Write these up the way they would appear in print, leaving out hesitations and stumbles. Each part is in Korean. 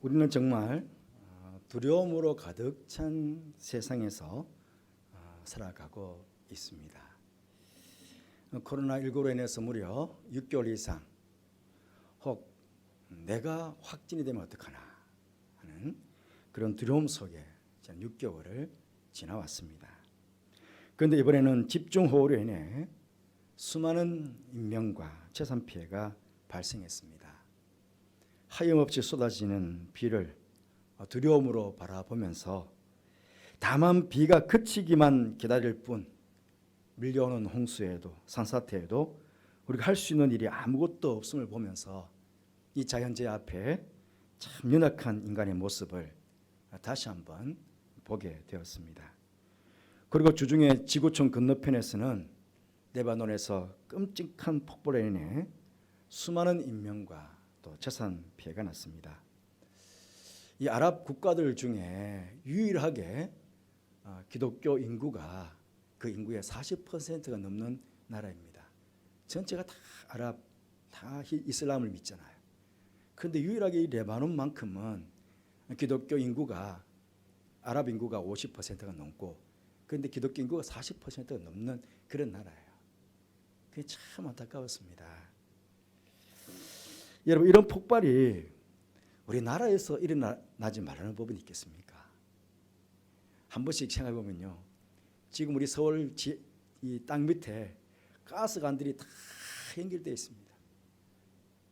우리는 정말 두려움으로 가득 찬 세상에서 살아가고 있습니다. 코로나19로 인해서 무려 6개월 이상 혹 내가 확진이 되면 어떡하나 하는 그런 두려움 속에 6개월을 지나왔습니다. 그런데 이번에는 집중호우로 인해 수많은 인명과 재산 피해가 발생했습니다. 하염없이 쏟아지는 비를 두려움으로 바라보면서 다만 비가 그치기만 기다릴 뿐 밀려오는 홍수에도 산사태에도 우리가 할 수 있는 일이 아무것도 없음을 보면서 이 자연재해 앞에 참 연약한 인간의 모습을 다시 한번 보게 되었습니다. 그리고 주중에 지구촌 건너편에서는 레바논에서 끔찍한 폭발로 인해 수많은 인명과 또 재산 피해가 났습니다. 이 아랍 국가들 중에 유일하게 기독교 인구가 그 인구의 40%가 넘는 나라입니다. 전체가 다 아랍, 다 이슬람을 믿잖아요. 그런데 유일하게 이 레바논만큼은 기독교 인구가 아랍 인구가 50%가 넘고 그런데 기독교 인구가 40%가 넘는 그런 나라예요. 그게 참 안타까웠습니다. 여러분, 이런 폭발이 우리나라에서 일어나지 말라는 법은 있겠습니까? 한 번씩 생각해 보면요, 지금 우리 서울 이 땅 밑에 가스관들이 다 연결되어 있습니다.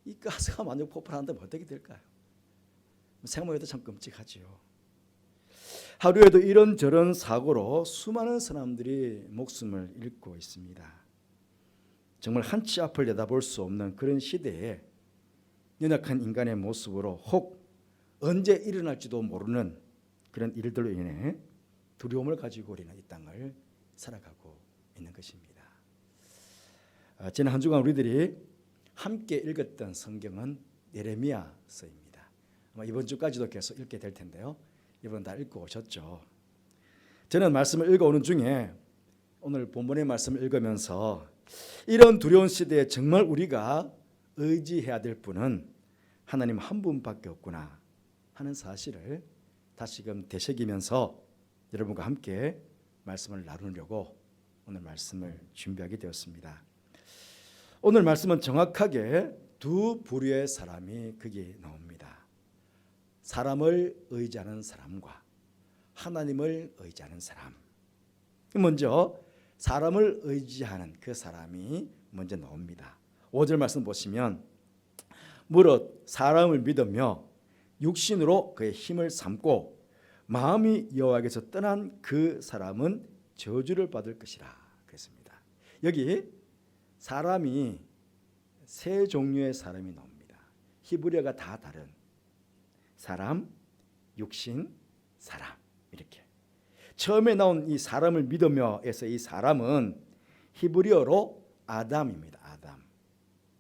이 가스가 만약 폭발한다면 어떻게 될까요? 생각해도 참 끔찍하지요. 하루에도 이런저런 사고로 수많은 사람들이 목숨을 잃고 있습니다. 정말 한치 앞을 내다볼 수 없는 그런 시대에 연약한 인간의 모습으로 혹 언제 일어날지도 모르는 그런 일들로 인해 두려움을 가지고 우리는 이 땅을 살아가고 있는 것입니다. 지난 한 주간 우리들이 함께 읽었던 성경은 예레미야서입니다. 아마 이번 주까지도 계속 읽게 될 텐데요. 이번 다 읽고 오셨죠. 저는 말씀을 읽어오는 중에 오늘 본문의 말씀을 읽으면서 이런 두려운 시대에 정말 우리가 의지해야 될 분은 하나님 한 분밖에 없구나 하는 사실을 다시금 되새기면서 여러분과 함께 말씀을 나누려고 오늘 말씀을 준비하게 되었습니다. 오늘 말씀은 정확하게 두 부류의 사람이 거기에 나옵니다. 사람을 의지하는 사람과 하나님을 의지하는 사람. 먼저 사람을 의지하는 그 사람이 먼저 나옵니다. 5절 말씀 보시면 무릇 사람을 믿으며 육신으로 그의 힘을 삼고 마음이 여호와께서 떠난 그 사람은 저주를 받을 것이라 그랬습니다. 여기 사람이 세 종류의 사람이 나옵니다. 히브리어가 다 다른 사람, 육신, 사람 이렇게. 처음에 나온 이 사람을 믿으며에서 이 사람은 히브리어로 아담입니다. 아담.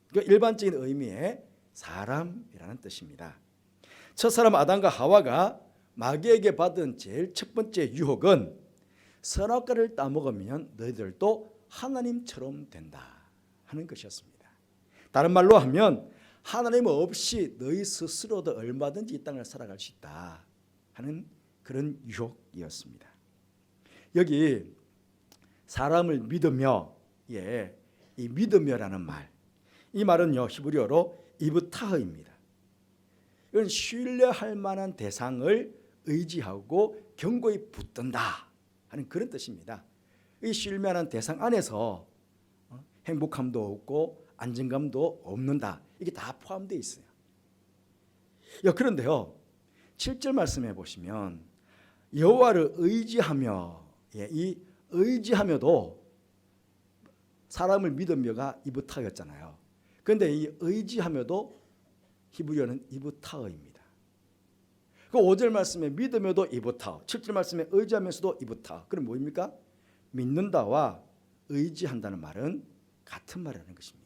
그러니까 일반적인 의미의 사람이라는 뜻입니다. 첫사람 아담과 하와가 마귀에게 받은 제일 첫 번째 유혹은 선악과를 따먹으면 너희들도 하나님처럼 된다 하는 것이었습니다. 다른 말로 하면 하나님 없이 너희 스스로도 얼마든지 이 땅을 살아갈 수 있다 하는 그런 유혹이었습니다. 여기 사람을 믿으며, 이 믿으며라는 말, 이 말은요 히브리어로 이브타흐입니다. 이건 신뢰할 만한 대상을 의지하고 견고히 붙든다 하는 그런 뜻입니다. 이 신뢰할 대상 안에서 행복함도 없고 안정감도 없는다. 이게 다 포함되어 있어요. 그런데요 7절 말씀해 보시면 여호와를 의지하며, 이 의지하며도 사람을 믿으며가 이브타흐였잖아요. 그런데 이 의지하며도 히브리어는 이브타흐입니다. 그 5절 말씀에 믿으며도 이브타흐, 7절 말씀에 의지하면서도 이브타흐. 그럼 뭐입니까? 믿는다와 의지한다는 말은 같은 말이라는 것입니다.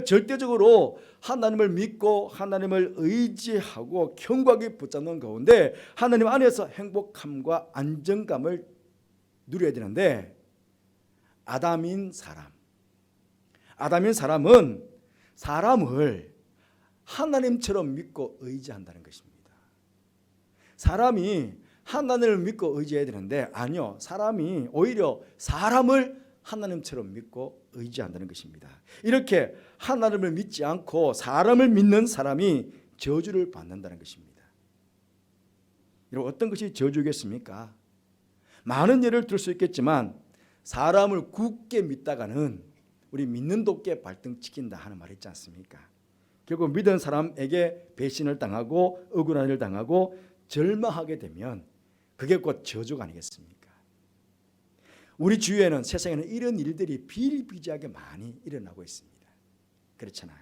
절대적으로 하나님을 믿고 하나님을 의지하고 견고하게 붙잡는 가운데 하나님 안에서 행복함과 안정감을 누려야 되는데 아담인 사람은 사람을 하나님처럼 믿고 의지한다는 것입니다. 사람이 하나님을 믿고 의지해야 되는데 아니요. 사람이 오히려 사람을 하나님처럼 믿고 의지한다는 것입니다. 이렇게 하나님을 믿지 않고 사람을 믿는 사람이 저주를 받는다는 것입니다. 여러분, 어떤 것이 저주겠습니까? 많은 예를 들 수 있겠지만 사람을 굳게 믿다가는 우리 믿는 도끼에 발등 찍힌다 하는 말 있지 않습니까? 결국 믿은 사람에게 배신을 당하고 억울한 일을 당하고 절망하게 되면 그게 곧 저주가 아니겠습니까? 우리 주위에는 세상에는 이런 일들이 비일비재하게 많이 일어나고 있습니다. 그렇잖아요.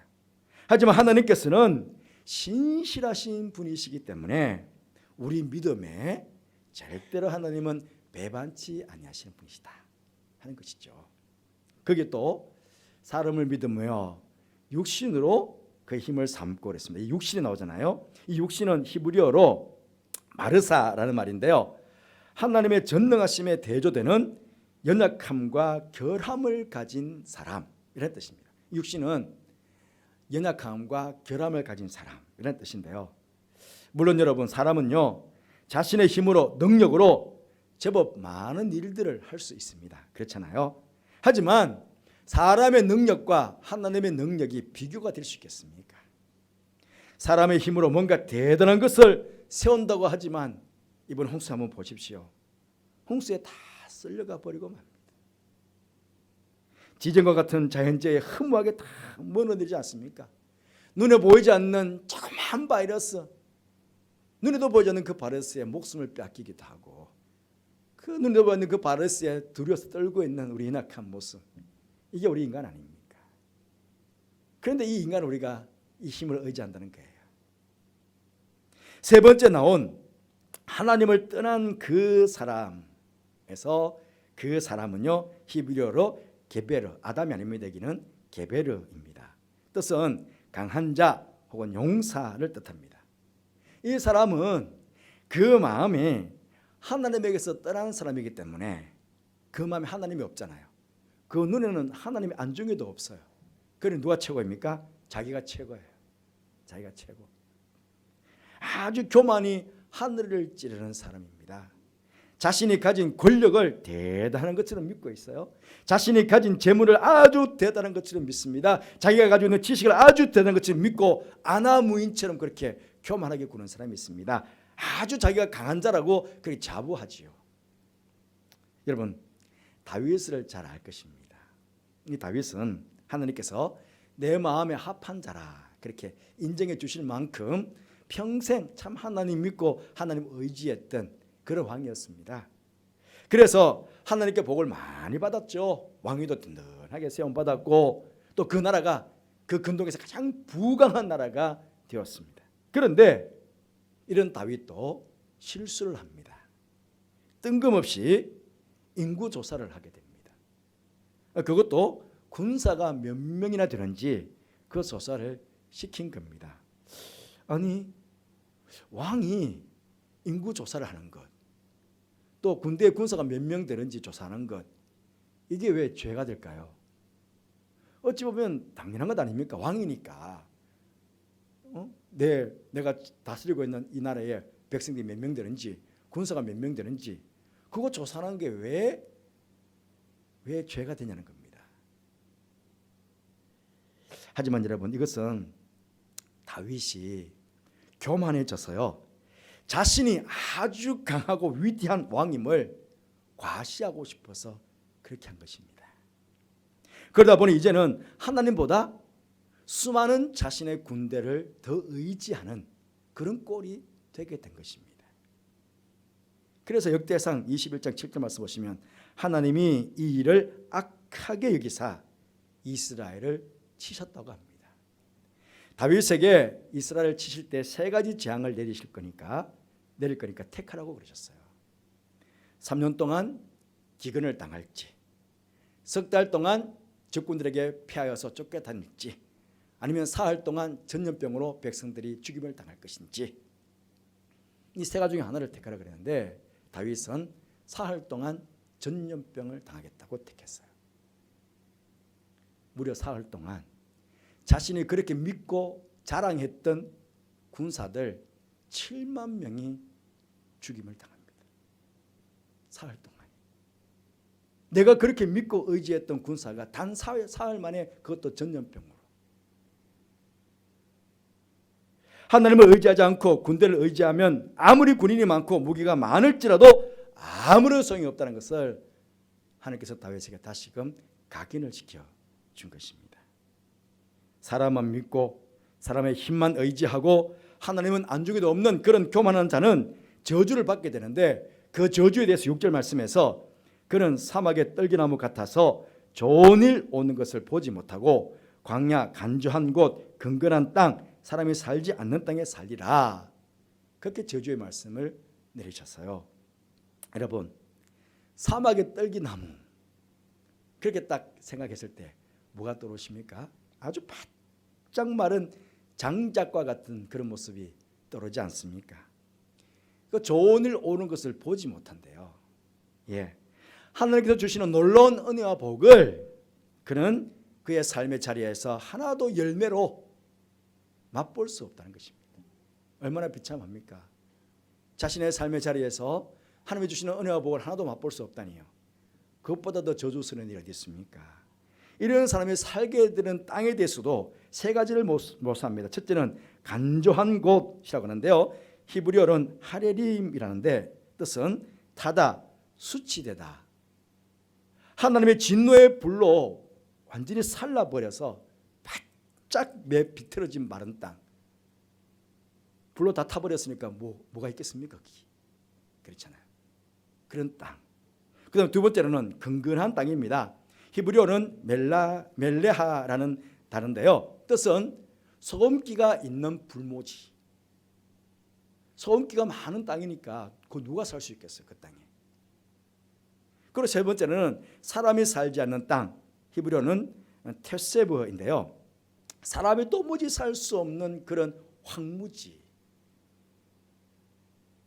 하지만 하나님께서는 신실하신 분이시기 때문에 우리 믿음에 절대로 하나님은 배반치 아니하시는 분이시다 하는 것이죠. 거기에 또 사람을 믿으며 육신으로 그 힘을 삼고 그랬습니다. 이 육신이 나오잖아요. 이 육신은 히브리어로 마르사라는 말인데요. 하나님의 전능하심에 대조되는 연약함과 결함을 가진 사람 이런 뜻입니다. 육신은 연약함과 결함을 가진 사람 이런 뜻인데요. 물론 여러분, 사람은요 자신의 힘으로 능력으로 제법 많은 일들을 할 수 있습니다. 그렇잖아요. 하지만 사람의 능력과 하나님의 능력이 비교가 될 수 있겠습니까? 사람의 힘으로 뭔가 대단한 것을 세운다고 하지만 이번 홍수 한번 보십시오. 홍수에 다 쓸려가 버리고 맙니다. 지진과 같은 자연재해에 허무하게 다 무너지지 않습니까? 눈에 보이지 않는 조그만 바이러스, 눈에도 보이지 않는 그 바이러스에 목숨을 빼앗기기도 하고 그 눈에도 보이지 않는 그 바이러스에 두려워서 떨고 있는 우리 연약한 모습, 이게 우리 인간 아닙니까? 그런데 이 인간은 우리가 이 힘을 의지한다는 거예요. 세 번째 나온 하나님을 떠난 그 사람에서 그 사람은요 히브리어로 게베르, 아담이 아닙니다. 여기는 게베르입니다. 뜻은 강한 자 혹은 용사를 뜻합니다. 이 사람은 그 마음이 하나님에게서 떠난 사람이기 때문에 그 마음에 하나님이 없잖아요. 그 눈에는 하나님의 안중에도 없어요. 그럼 누가 최고입니까? 자기가 최고예요. 자기가 최고. 아주 교만이 하늘을 찌르는 사람입니다. 자신이 가진 권력을 대단한 것처럼 믿고 있어요. 자신이 가진 재물을 아주 대단한 것처럼 믿습니다. 자기가 가지고 있는 지식을 아주 대단한 것처럼 믿고 아나무인처럼 그렇게 교만하게 구는 사람이 있습니다. 아주 자기가 강한 자라고 그렇게 자부하지요. 여러분, 다윗을 잘 알 것입니다. 이 다윗은 하나님께서 내 마음에 합한 자라 그렇게 인정해 주실 만큼 평생 참 하나님 믿고 하나님 의지했던 그런 왕이었습니다. 그래서 하나님께 복을 많이 받았죠. 왕위도 든든하게 세움받았고 또 그 나라가 그 근동에서 가장 부강한 나라가 되었습니다. 그런데 이런 다윗도 실수를 합니다. 뜬금없이 인구조사를 하게 됩니다. 그것도 군사가 몇 명이나 되는지 그 조사를 시킨 겁니다. 아니, 왕이 인구조사를 하는 것, 또 군대 군사가 몇 명 되는지 조사하는 것, 이게 왜 죄가 될까요? 어찌 보면 당연한 것 아닙니까? 왕이니까. 내가 다스리고 있는 이 나라에 백성들이 몇 명 되는지, 군사가 몇 명 되는지 그거 조사하는 게 왜 죄가 되냐는 겁니다. 하지만 여러분, 이것은 다윗이 교만해져서요 자신이 아주 강하고 위대한 왕임을 과시하고 싶어서 그렇게 한 것입니다. 그러다 보니 이제는 하나님보다 수많은 자신의 군대를 더 의지하는 그런 꼴이 되게 된 것입니다. 그래서 역대상 21장 7절 말씀 보시면 하나님이 이 일을 악하게 여기사 이스라엘을 치셨다고 합니다. 다윗에게 이스라엘을 치실 때 세 가지 재앙을 내릴 거니까 택하라고 그러셨어요. 3년 동안 기근을 당할지, 석 달 동안 적군들에게 피하여서 쫓겨다닐지, 아니면 사흘 동안 전염병으로 백성들이 죽임을 당할 것인지, 이 세 가지 중에 하나를 택하라 그랬는데 다윗은 사흘 동안 전염병을 당하겠다고 택했어요. 무려 사흘 동안 자신이 그렇게 믿고 자랑했던 군사들 7만 명이 죽임을 당합니다. 사흘 동안. 내가 그렇게 믿고 의지했던 군사가 단 사흘 만에 그것도 전염병으로. 하나님을 의지하지 않고 군대를 의지하면 아무리 군인이 많고 무기가 많을지라도 아무런 소용이 없다는 것을 하나님께서 다윗에게 다시금 각인을 시켜준 것입니다. 사람만 믿고 사람의 힘만 의지하고 하나님은 안중에도 없는 그런 교만한 자는 저주를 받게 되는데, 그 저주에 대해서 6절 말씀에서 그는 사막의 떨기나무 같아서 좋은 일 오는 것을 보지 못하고 광야 간조한 곳 근근한 땅 사람이 살지 않는 땅에 살리라. 그렇게 저주의 말씀을 내리셨어요. 여러분, 사막의 떨기나무 그렇게 딱 생각했을 때 뭐가 떠오르십니까? 아주 바짝 마른 장작과 같은 그런 모습이 떠오르지 않습니까? 그 좋은 일 오는 것을 보지 못한대요. 예, 하나님께서 주시는 놀라운 은혜와 복을 그는 그의 삶의 자리에서 하나도 열매로 맛볼 수 없다는 것입니다. 얼마나 비참합니까? 자신의 삶의 자리에서 하나님이 주시는 은혜와 복을 하나도 맛볼 수 없다니요. 그것보다 더 저주스러운 일이 어디 있습니까? 이런 사람이 살게 되는 땅에 대해서도 세 가지를 묘사합니다. 첫째는 간조한 곳이라고 하는데요, 히브리어로는 하레림이라는데 뜻은 타다, 수치되다. 하나님의 진노의 불로 완전히 살라버려서 바짝 비틀어진 마른 땅, 불로 다 타버렸으니까 뭐가 있겠습니까? 그렇잖아요. 그런 땅. 그 다음 두 번째로는 근근한 땅입니다. 히브리어는 멜레하라는 단어인데요, 뜻은 소금기가 있는 불모지. 소금기가 많은 땅이니까 그 누가 살 수 있겠어요, 그 땅에. 그리고 세 번째는 사람이 살지 않는 땅, 히브리어는 테세브인데요, 사람이 도무지 살 수 없는 그런 황무지.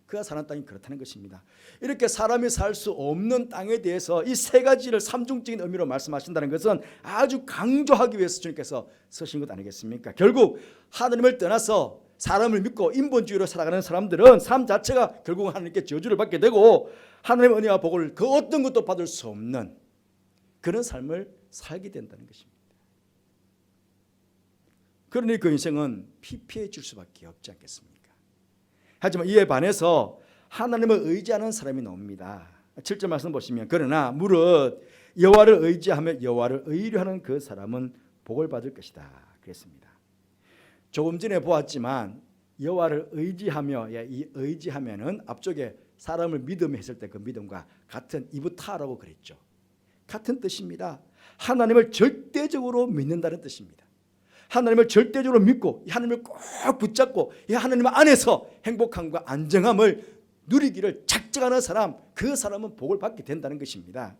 그가 사는 땅이 그렇다는 것입니다. 이렇게 사람이 살 수 없는 땅에 대해서 이 세 가지를 삼중적인 의미로 말씀하신다는 것은 아주 강조하기 위해서 주님께서 쓰신 것 아니겠습니까? 결국 하나님을 떠나서 사람을 믿고 인본주의로 살아가는 사람들은 삶 자체가 결국 하나님께 저주를 받게 되고 하나님의 은혜와 복을 그 어떤 것도 받을 수 없는 그런 삶을 살게 된다는 것입니다. 그러니 그 인생은 피폐해질 수밖에 없지 않겠습니까? 하지만 이에 반해서 하나님을 의지하는 사람이 나옵니다. 7절 말씀 보시면 그러나 무릇 여호와를 의지하며 여호와를 의뢰하는 그 사람은 복을 받을 것이다 그랬습니다. 조금 전에 보았지만 여호와를 의지하며, 이 의지하면은 앞쪽에 사람을 믿음에 했을 때 그 믿음과 같은 이브타라고 그랬죠. 같은 뜻입니다. 하나님을 절대적으로 믿는다는 뜻입니다. 하나님을 절대적으로 믿고 하나님을 꼭 붙잡고 이 하나님 안에서 행복함과 안정함을 누리기를 작정하는 사람, 그 사람은 복을 받게 된다는 것입니다.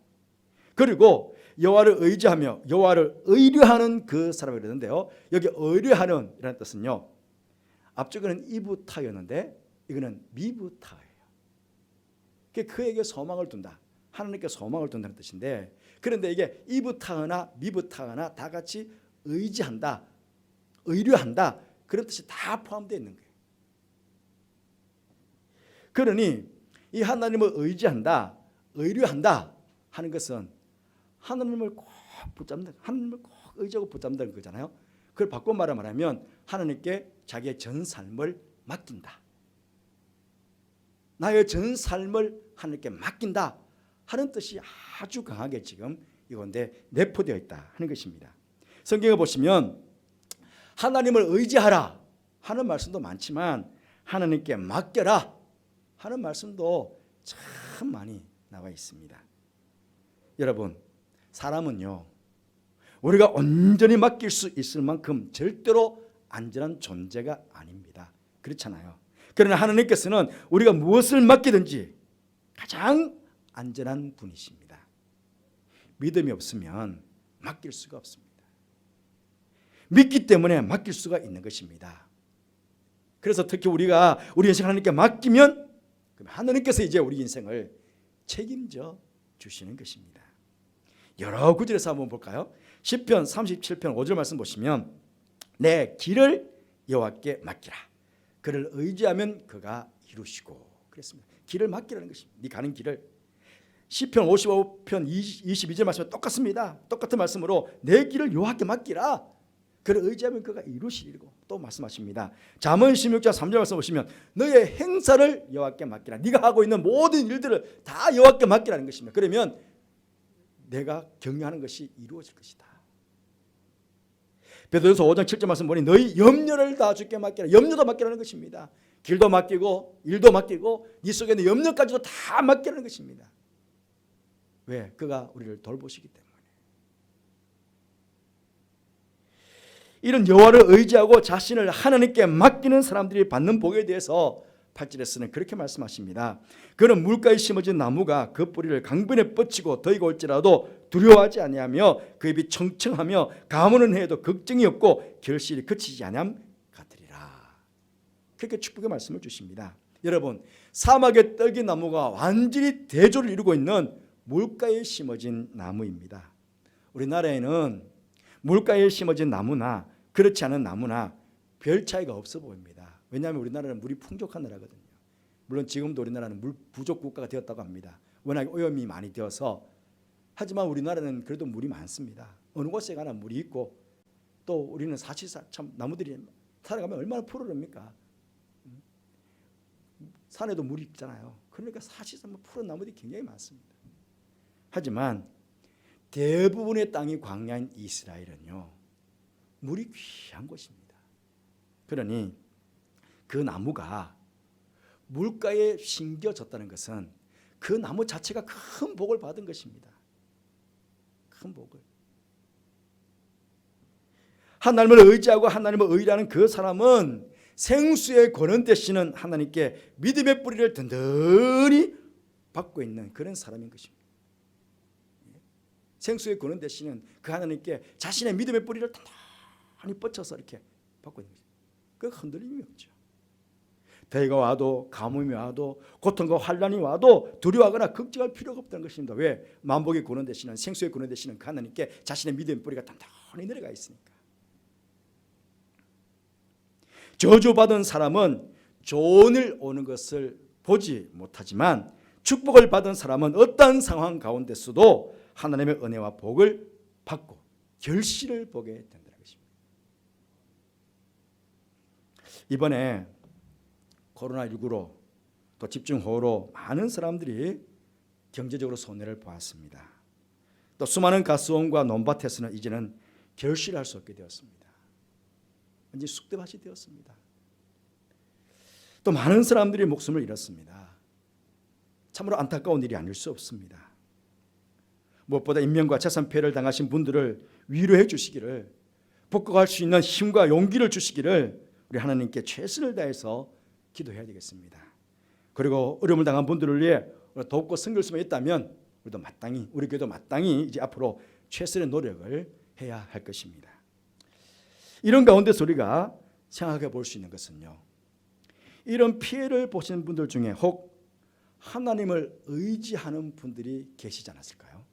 그리고 여호와를 의지하며 여호와를 의뢰하는 그 사람이 그러는데요, 여기 의뢰하는 이라는 뜻은요, 앞쪽에는 이브타였는데 이거는 미브타예요. 그에게 소망을 둔다, 하나님께 소망을 둔다는 뜻인데, 그런데 이게 이브타나 미브타나 다 같이 의지한다, 의뢰한다, 그런 뜻이 다 포함되어 있는 거예요. 그러니 이 하나님을 의지한다, 의뢰한다 하는 것은 하나님을 꼭 붙잡는다, 하나님을 꼭 의지하고 붙잡는다는 거잖아요. 그걸 바꿔 말하면 하나님께 자기의 전 삶을 맡긴다, 나의 전 삶을 하나님께 맡긴다 하는 뜻이 아주 강하게 지금 이건데 내포되어 있다 하는 것입니다. 성경에 보시면 하나님을 의지하라 하는 말씀도 많지만 하나님께 맡겨라 하는 말씀도 참 많이 나와 있습니다. 여러분, 사람은요, 우리가 온전히 맡길 수 있을 만큼 절대로 안전한 존재가 아닙니다. 그렇잖아요. 그러나 하나님께서는 우리가 무엇을 맡기든지 가장 안전한 분이십니다. 믿음이 없으면 맡길 수가 없습니다. 믿기 때문에 맡길 수가 있는 것입니다. 그래서 특히 우리가 우리 인생 하나님께 맡기면 하나님께서 이제 우리 인생을 책임져 주시는 것입니다. 여러 구절에서 한번 볼까요? 시편 37편 5절 말씀 보시면 내 길을 여호와께 맡기라. 그를 의지하면 그가 이루시고 그랬습니다. 길을 맡기라는 것입니다. 네 가는 길을. 시편 55편 22절 말씀과 똑같습니다. 똑같은 말씀으로 내 길을 여호와께 맡기라. 그를 의지하면 그가 이루시리고 또 말씀하십니다. 잠언 16장 3절 말씀 보시면 너의 행사를 여호와께 맡기라. 네가 하고 있는 모든 일들을 다 여호와께 맡기라는 것입니다. 그러면 내가 격려하는 것이 이루어질 것이다. 베드로서 5장 7절 말씀 보니 너희 염려를 다 주께 맡기라. 염려도 맡기라는 것입니다. 길도 맡기고 일도 맡기고 네 속에 있는 염려까지도 다 맡기라는 것입니다. 왜? 그가 우리를 돌보시기 때문에. 이런 여호와를 의지하고 자신을 하나님께 맡기는 사람들이 받는 복에 대해서 8절에서는 그렇게 말씀하십니다. 그는 물가에 심어진 나무가 그 뿌리를 강변에 뻗치고 더위가 올지라도 두려워하지 아니하며 그 잎이 청청하며 가무는 해에도 걱정이 없고 결실이 그치지 아니함 같으리라. 그렇게 축복의 말씀을 주십니다. 여러분, 사막의 떨기 나무가 완전히 대조를 이루고 있는 물가에 심어진 나무입니다. 우리나라에는 물가에 심어진 나무나 그렇지 않은 나무나 별 차이가 없어 보입니다. 왜냐하면 우리나라는 물이 풍족한 나라거든요. 물론 지금도 우리나라는 물 부족 국가가 되었다고 합니다. 워낙 오염이 많이 되어서. 하지만 우리나라는 그래도 물이 많습니다. 어느 곳에 가나 물이 있고 또 우리는 사실상 참 나무들이 살아가면 얼마나 푸르릅니까? 산에도 물이 있잖아요. 그러니까 사실상 푸른 나무들이 굉장히 많습니다. 하지만 대부분의 땅이 광야인 이스라엘은요, 물이 귀한 곳입니다. 그러니 그 나무가 물가에 심겨졌다는 것은 그 나무 자체가 큰 복을 받은 것입니다. 큰 복을. 하나님을 의지하고 하나님을 의뢰하는 그 사람은 생수의 권원 되시는 하나님께 믿음의 뿌리를 든든히 받고 있는 그런 사람인 것입니다. 생수의 권원 되시는 그 하나님께 자신의 믿음의 뿌리를 단단히 뻗쳐서 이렇게 받고 있는 것입니다. 그 흔들림이 없죠. 대가 와도 가뭄이 와도 고통과 환난이 와도 두려워하거나 걱정할 필요가 없다는 것입니다. 왜? 만복의 권원 되시는 생수의 권원 되시는 그 하나님께 자신의 믿음의 뿌리가 단단히 내려가 있으니까. 저주받은 사람은 좋은 일 오는 것을 보지 못하지만 축복을 받은 사람은 어떠한 상황 가운데서도 하나님의 은혜와 복을 받고 결실을 보게 된다는 것입니다. 이번에 코로나19로 또 집중호우로 많은 사람들이 경제적으로 손해를 보았습니다. 또 수많은 가수원과 논밭에서는 이제는 결실할 수 없게 되었습니다. 완전히 쑥대밭이 되었습니다. 또 많은 사람들이 목숨을 잃었습니다. 참으로 안타까운 일이 아닐 수 없습니다. 무엇보다 인명과 재산 피해를 당하신 분들을 위로해 주시기를, 복구할 수 있는 힘과 용기를 주시기를 우리 하나님께 최선을 다해서 기도해야 되겠습니다. 그리고 어려움을 당한 분들을 위해 돕고 섬길 수만 있다면 우리도 마땅히, 우리 교회도 마땅히 이제 앞으로 최선의 노력을 해야 할 것입니다. 이런 가운데서 우리가 생각해 볼 수 있는 것은요, 이런 피해를 보시는 분들 중에 혹 하나님을 의지하는 분들이 계시지 않았을까요?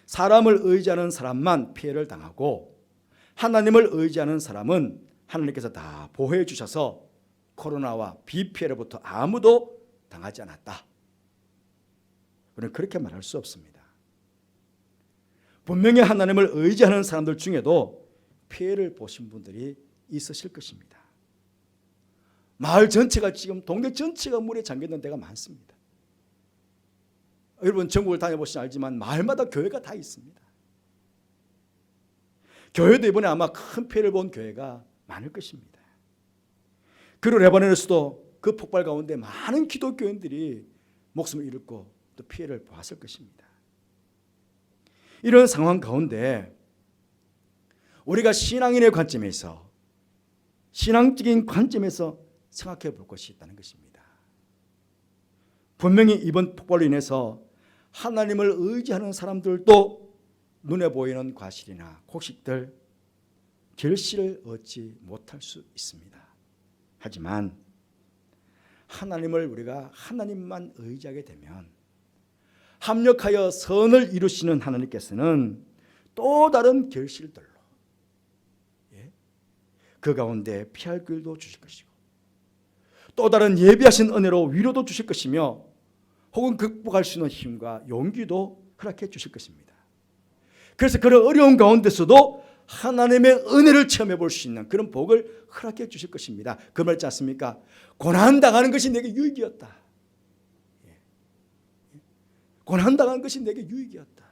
사람을 의지하는 사람만 피해를 당하고 하나님을 의지하는 사람은 하나님께서 다 보호해 주셔서 코로나와 비 피해로부터 아무도 당하지 않았다. 우리는 그렇게 말할 수 없습니다. 분명히 하나님을 의지하는 사람들 중에도 피해를 보신 분들이 있으실 것입니다. 마을 전체가 지금 동네 전체가 물에 잠겼는 데가 많습니다. 여러분 전국을 다녀보시면 알지만 마을마다 교회가 다 있습니다. 교회도 이번에 아마 큰 피해를 본 교회가 많을 것입니다. 그리고 레바논에서도 그 폭발 가운데 많은 기독교인들이 목숨을 잃고 또 피해를 보았을 것입니다. 이런 상황 가운데 우리가 신앙인의 관점에서, 신앙적인 관점에서 생각해 볼 것이 있다는 것입니다. 분명히 이번 폭발로 인해서 하나님을 의지하는 사람들도 눈에 보이는 과실이나 곡식들, 결실을 얻지 못할 수 있습니다. 하지만 하나님을 우리가 하나님만 의지하게 되면 합력하여 선을 이루시는 하나님께서는 또 다른 결실들로, 그 가운데 피할 길도 주실 것이고 또 다른 예비하신 은혜로 위로도 주실 것이며 혹은 극복할 수 있는 힘과 용기도 허락해 주실 것입니다. 그래서 그런 어려운 가운데서도 하나님의 은혜를 체험해 볼 수 있는 그런 복을 허락해 주실 것입니다. 그 말 있지 않습니까? 고난당하는 것이 내게 유익이었다. 고난당하는 것이 내게 유익이었다.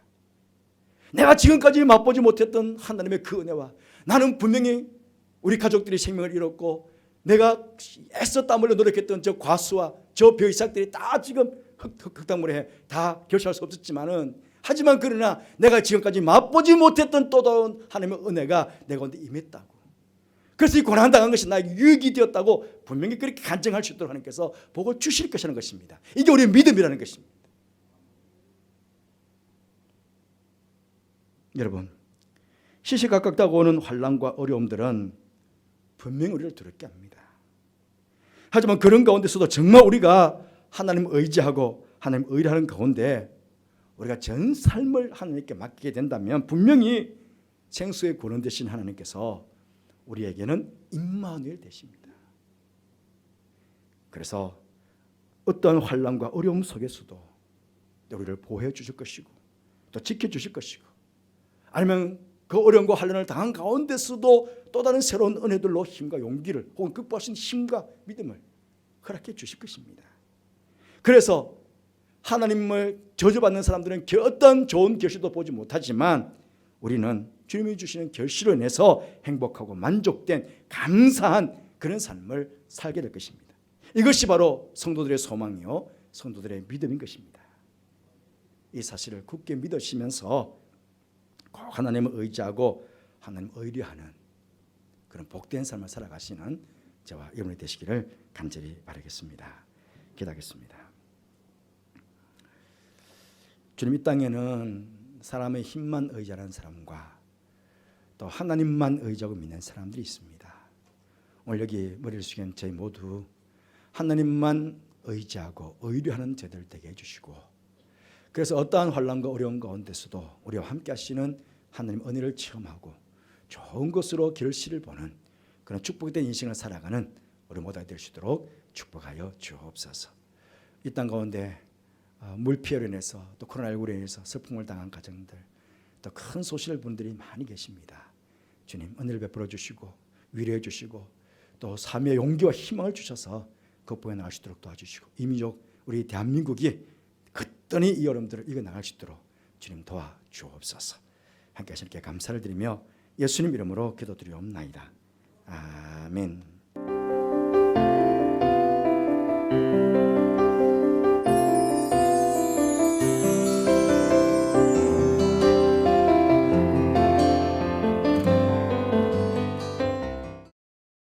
내가 지금까지 맛보지 못했던 하나님의 그 은혜와 나는 분명히 우리 가족들이 생명을 잃었고 내가 애써 땀 흘려 노력했던 저 과수와 저 벼이삭들이 다 지금 흙탕물에 다 결실할 수 없었지만은 하지만 그러나 내가 지금까지 맛보지 못했던 또 다른 하나님의 은혜가 내 가운데 임했다고. 그래서 이 고난당한 것이 나에게 유익이 되었다고 분명히 그렇게 간증할 수 있도록 하나님께서 복을 주실 것이라는 것입니다. 이게 우리의 믿음이라는 것입니다. 여러분, 시시각각 오는 환난과 어려움들은 분명히 우리를 두렵게 합니다. 하지만 그런 가운데서도 정말 우리가 하나님을 의지하고 하나님 의뢰하는 가운데 우리가 전 삶을 하나님께 맡기게 된다면 분명히 생수의 구원 되신 하나님께서 우리에게는 임마누엘 되십니다. 그래서 어떠한 환난과 어려움 속에서도 우리를 보호해 주실 것이고 또 지켜주실 것이고 아니면 그 어려움과 환난을 당한 가운데서도 또 다른 새로운 은혜들로 힘과 용기를 혹은 극복할 수 있는 힘과 믿음을 허락해 주실 것입니다. 그래서 하나님을 저주받는 사람들은 어떤 좋은 결실도 보지 못하지만 우리는 주님이 주시는 결실로 인해서 행복하고 만족된 감사한 그런 삶을 살게 될 것입니다. 이것이 바로 성도들의 소망이요 성도들의 믿음인 것입니다. 이 사실을 굳게 믿으시면서 꼭 하나님을 의지하고 하나님을 의뢰하는 그런 복된 삶을 살아가시는 저와 여러분이 되시기를 간절히 바라겠습니다. 기도하겠습니다. 주님, 이 땅에는 사람의 힘만 의지하는 사람과 또 하나님만 의지하고 믿는 사람들이 있습니다. 오늘 여기 머리를 숙인 저희 모두 하나님만 의지하고 의뢰하는 저들 되게 해주시고 그래서 어떠한 환난과 어려운 가운데서도 우리와 함께 하시는 하나님 은혜를 체험하고 좋은 것으로 결실을 보는 그런 축복된 인생을 살아가는 우리 모두가 될 수 있도록 축복하여 주옵소서. 이 땅 가운데 물피해로 인해서 또 코로나19로 인해서 슬픔을 당한 가정들 또 큰 소실 분들이 많이 계십니다. 주님 은혜를 베풀어 주시고 위로해 주시고 또 삶의 용기와 희망을 주셔서 극복해 나갈 수 있도록 도와주시고 이 민족 우리 대한민국이 거뜬히 이 어려움들을 이겨나갈 수 있도록 주님 도와주옵소서. 함께 하시는 께 감사를 드리며 예수님 이름으로 기도드리옵나이다. 아멘.